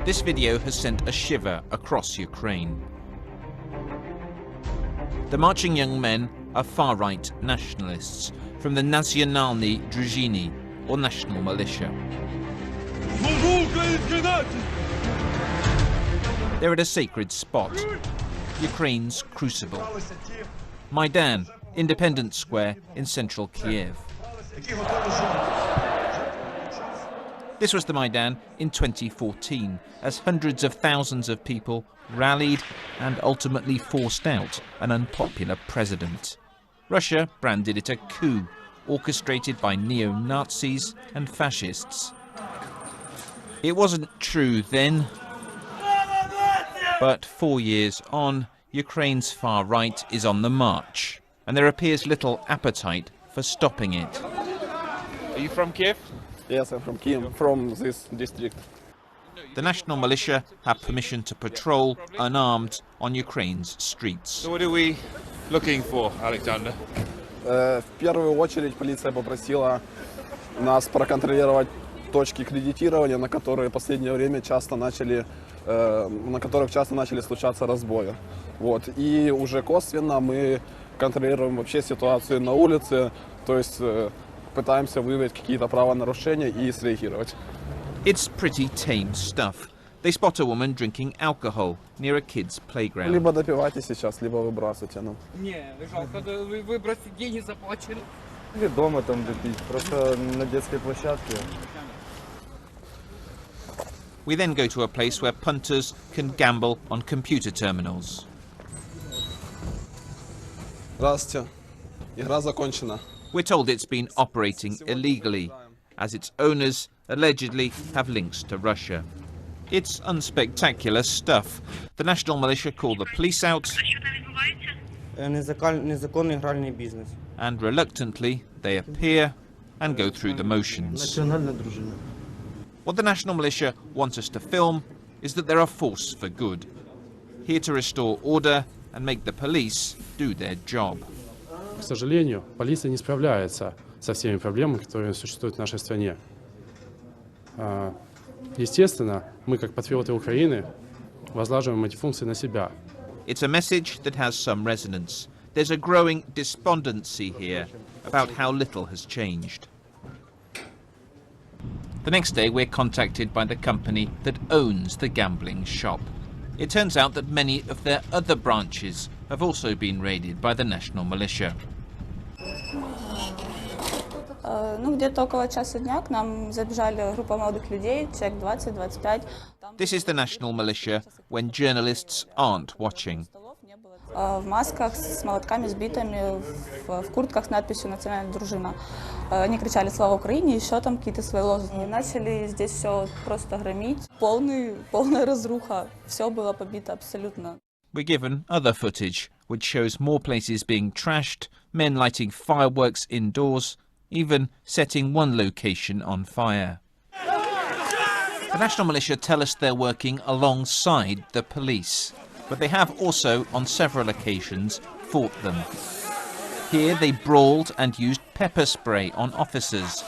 This video has sent a shiver across Ukraine. The marching young men are far-right nationalists from the Nationalny Drużyny, or national militia. They're at a sacred spot, Ukraine's crucible. Maidan, Independence Square in central Kiev. This was the Maidan in 2014, as hundreds of thousands of people rallied and ultimately forced out an unpopular president. Russia branded it a coup, orchestrated by neo-Nazis and fascists. It wasn't true then, but 4 years on, Ukraine's far right is on the march, and there appears little appetite for stopping it. Are you from Kiev? Yes, I'm from Kiev, from this district. The national militia have permission to patrol unarmed on Ukraine's streets. So what are we looking for, Alexander? В первую очередь полиция попросила нас проконтролировать точки кредитирования, на которые в последнее время на которых часто начали случаться разбои. Вот. И уже косвенно мы контролируем вообще ситуацию на улице, то есть пытаемся выявить какие-то правонарушения и среагировать. It's pretty tame stuff. They spot a woman drinking alcohol near a kid's playground. Либо допивайте сейчас, либо выбрасывайте нам. Не, жалко, вы бросите деньги заплачены. Или дома там допить, просто на детской площадке. We then go to a place where punters can gamble on computer terminals. Здравствуйте. Игра закончена. We're told it's been operating illegally, as its owners allegedly have links to Russia. It's unspectacular stuff. The national militia call the police out, Незаконный игральный бизнес. and reluctantly they appear and go through the motions. What the national militia want us to film is that they're a force for good, here to restore order and make the police do their job. К сожалению, полиция не справляется со всеми проблемами, которые существуют в нашей стране. Естественно, мы, как патриоты Украины, возлагаем эти функции на себя. It's a message that has some resonance. There's a growing despondency here about how little has changed. The next day, we're contacted by the company that owns the gambling shop. It turns out that many of their other branches have also been raided by the national militia. Где-то около часа дня к нам забежали группа молодых людей, человек 20-25. This is the national militia when journalists aren't watching. В масках, с молотками, с битами, в куртках с надписью «Национальная дружина». Они кричали «Слава Украине», еще там какие-то свои лозунги. Начали здесь все просто громить. Полная разруха. Все было побито абсолютно. We're given other footage, which shows more places being trashed, men lighting fireworks indoors, even setting one location on fire. The national militia tell us they're working alongside the police, but they have also, on several occasions, fought them. Here they brawled and used pepper spray on officers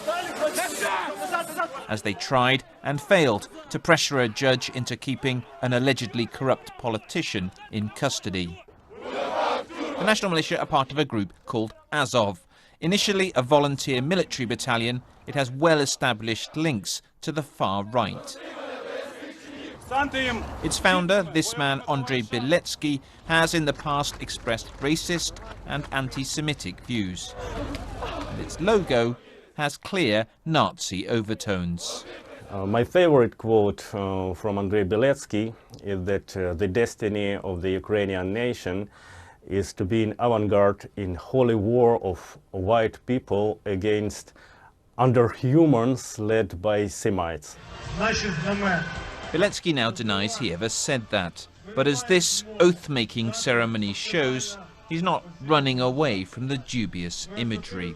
as they tried and failed to pressure a judge into keeping an allegedly corrupt politician in custody. The national militia are part of a group called Azov. Initially a volunteer military battalion, it has well-established links to the far right. Its founder, this man Andrei Beletsky, has in the past expressed racist and anti-Semitic views. And its logo has clear Nazi overtones. My favorite quote from Andrei Beletsky is that the destiny of the Ukrainian nation is to be an avant-garde in holy war of white people against underhumans led by Semites. Beletsky now denies he ever said that, but as this oath-making ceremony shows, he's not running away from the dubious imagery.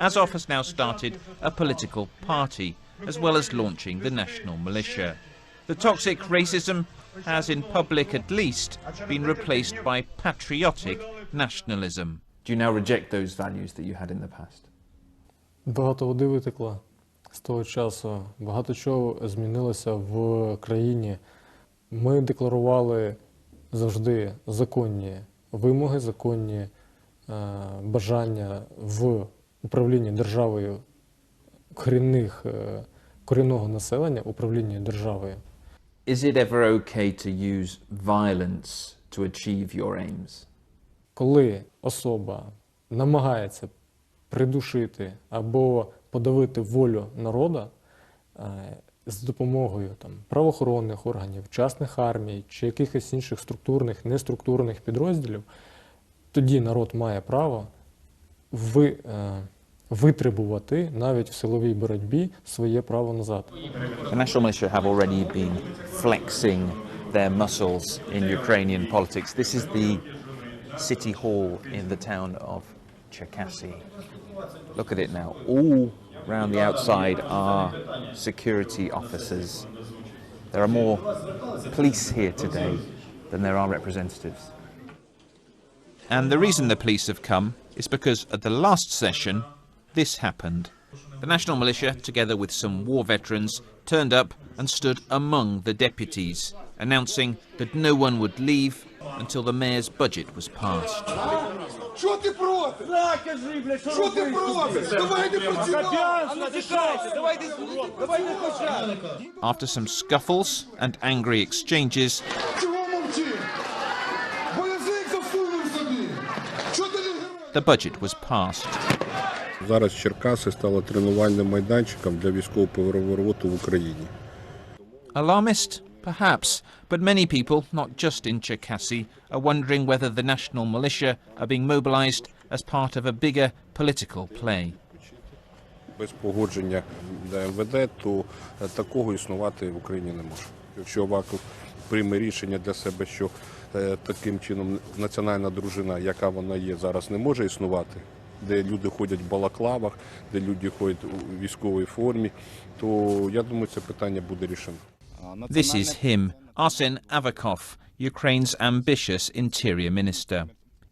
Azov has now started a political party, as well as launching the national militia. The toxic racism has, in public at least, been replaced by patriotic nationalism. Do you now reject those values that you had in the past? Багато води витекло з того часу. Багато чого змінилося в країні. Ми декларували завжди законні вимоги, законні бажання в управлінні державою корінного населення, управління державою. Is it ever okay to use violence to achieve your aims? Коли особа намагається придушити або подавити волю народу з допомогою правоохоронних органів, частних армій чи якихось інших структурних, неструктурних підрозділів, тоді народ має право витребувати навіть в силовій боротьбі своє право назад. The national militia have already been flexing their muscles in Ukrainian politics. This is the city hall in the town of Cherkasy. Look at it now. All round the outside are security officers. There are more police here today than there are representatives. And the reason the police have come is because at the last session, this happened. The National Militia, together with some war veterans, turned up and stood among the deputies, announcing that no one would leave until the mayor's budget was passed. After some scuffles and angry exchanges, the budget was passed. Зараз Черкаси стало тренувальним майданчиком для військового перевороту в Україні. Alarmist? Perhaps, but many people, not just in Cherkasy, are wondering whether the national militia are being mobilized as part of a bigger political play. Без погодження МВД, то такого існувати в Україні не може. Якщо Аваков прийме рішення для себе, що таким чином національна дружина, яка вона є зараз, не може існувати, де люди ходять в балаклавах, де люди ходять у військовій формі, то я думаю, це питання буде рішено. This is him, Arsen Avakov, Ukraine's ambitious interior minister.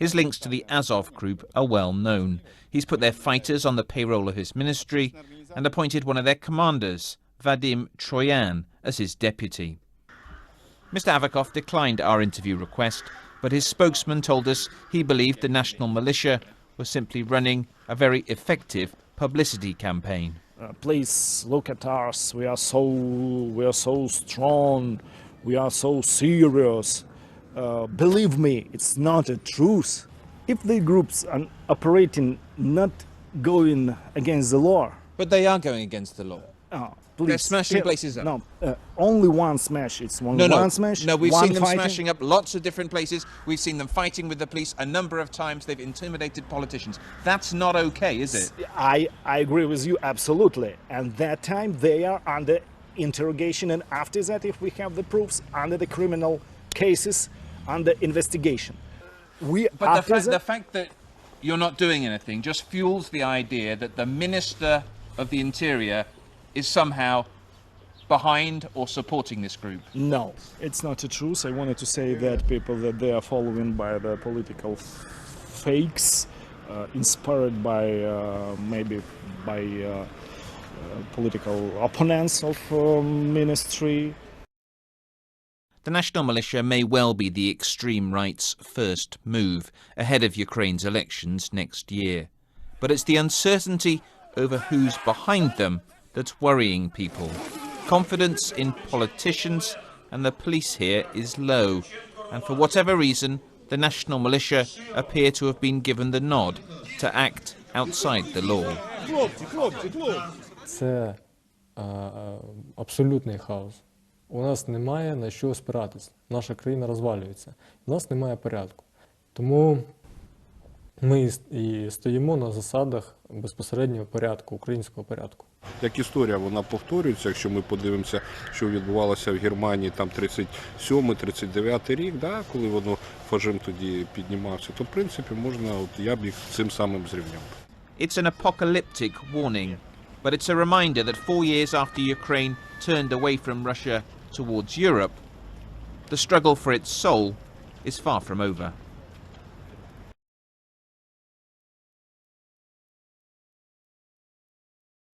His links to the Azov group are well known. He's put their fighters on the payroll of his ministry and appointed one of their commanders, Vadim Troyan, as his deputy. Mr. Avakov declined our interview request, but his spokesman told us he believed the national militia was simply running a very effective publicity campaign. Please look at us. We are so strong. We are so serious. Believe me, it's not a truth. If the groups are operating not going against the law. But they are going against the law. Please, they're smashing places up. No, only one smash. It's one smash. No, we've seen them fighting. smashing up lots of different places. We've seen them fighting with the police a number of times. They've intimidated politicians. That's not okay, is it? I agree with you absolutely. And that time they are under interrogation, and after that, if we have the proofs, under the criminal cases, under investigation. But the fact that you're not doing anything just fuels the idea that the Minister of the Interior is somehow behind or supporting this group. No, it's not the truth. I wanted to say that people that they are following by the political fakes, inspired by maybe by political opponents of ministry. The national militia may well be the extreme right's first move ahead of Ukraine's elections next year. But it's the uncertainty over who's behind them that's worrying people. Confidence in politicians and the police here is low, and for whatever reason, the national militia appear to have been given the nod to act outside the law. Це абсолютний хаос. У нас немає на що спиратись. Наша країна розвалюється. У нас немає порядку. Тому ми і стоїмо на засадах безпосереднього порядку, українського порядку. Як історія, вона повторюється, якщо ми подивимося, що відбувалося в Германії там 37-39 рік, да, коли воно фашизм тоді піднімався, то в принципі можна, я б їх цим самим зрівняв. It's an apocalyptic warning, but it's a reminder that 4 years after Ukraine turned away from Russia towards Europe, the struggle for its soul is far from over.